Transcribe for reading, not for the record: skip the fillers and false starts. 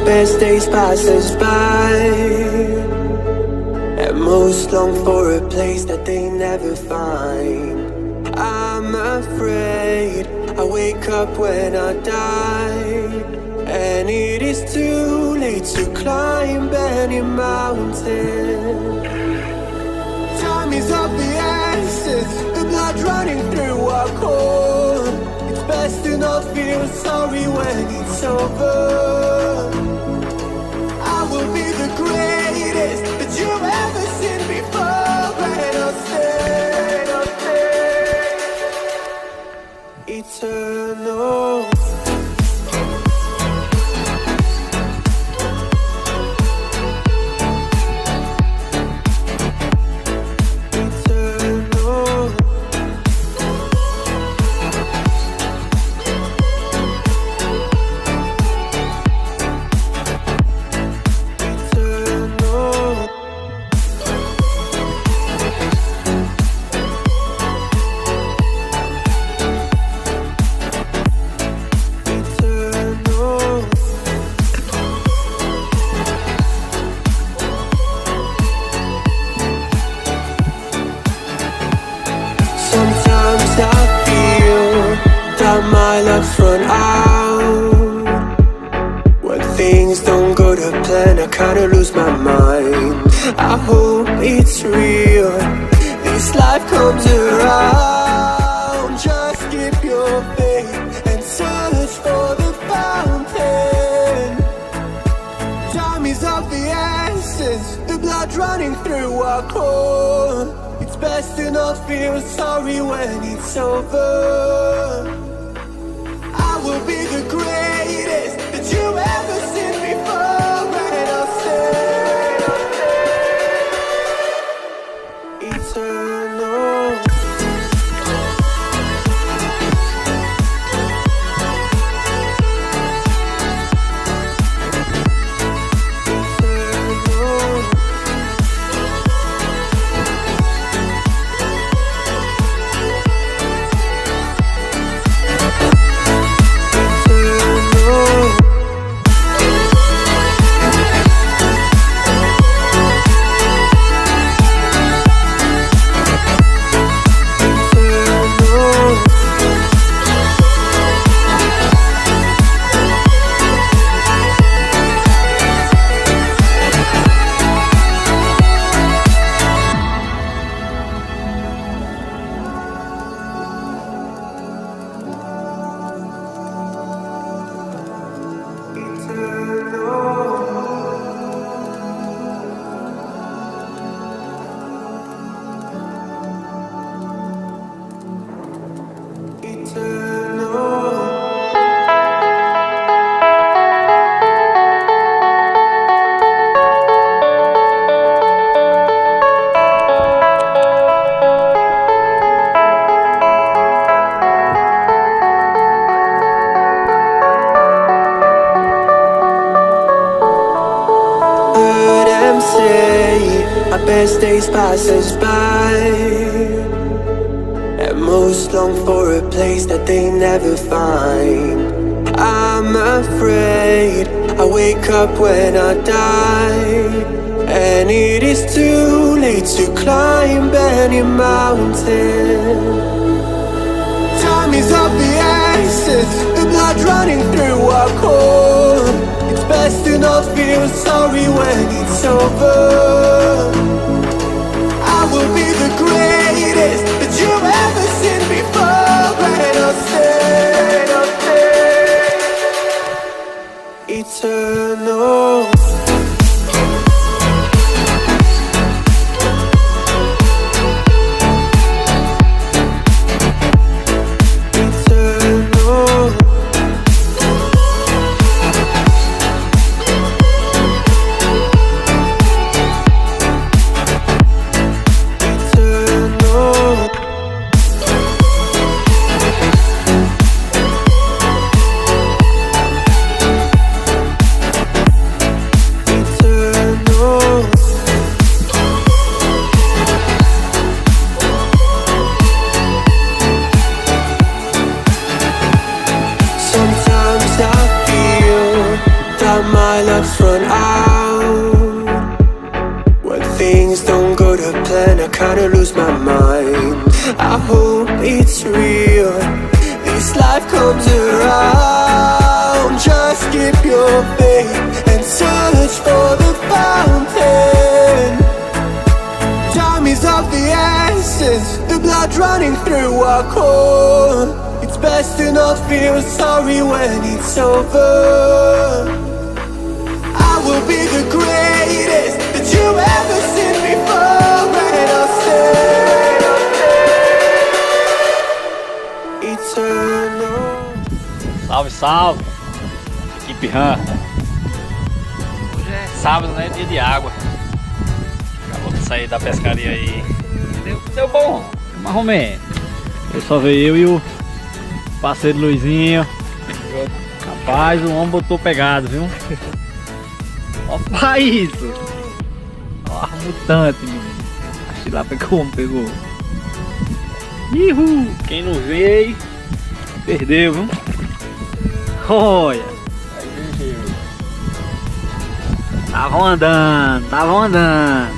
best days pass us by, and most long for a place that they never find. I'm afraid I wake up when I die, and it is too late to climb any mountain. Time is of the essence, the blood running through our core. It's best to not feel sorry when it's over. I will be the greatest that you've ever seen before, and I'll stay eternal. My luck's run out. When things don't go to plan, I kinda lose my mind. I hope it's real, this life comes around. Just keep your faith and search for the fountain. Time is of the essence, the blood running through our core. It's best to not feel sorry when it's over. I will be the greatest that you've ever seen before, and I'll stay eternal. Best days pass us by, and most long for a place that they never find. I'm afraid I wake up when I die, and it is too late to climb any mountain. Time is of the essence, the blood running through our core. It's best to not feel sorry when it's over. I will be the greatest that you've ever seen before, and I'll stay eternal. things don't go to plan, I kinda lose my mind. I hope it's real, this life comes around. Just keep your faith and search for the fountain. Time is of the essence, the blood running through our core. It's best to not feel sorry when it's over. I will be the greatest that you ever seen before, and I'll stay eternal. Salve, salve! Equipe RAM. Hoje é sábado, né? Dia de água. Acabou de sair da pescaria aí. Deu bom, mais ou menos. Só veio eu e o parceiro Luizinho. Rapaz, o homem botou pegado, viu? Olha isso! Olha a mutante, menino. A tilápia que o homem pegou. Ihu! Quem não veio, perdeu, viu? Olha! Estavam andando, estavam andando.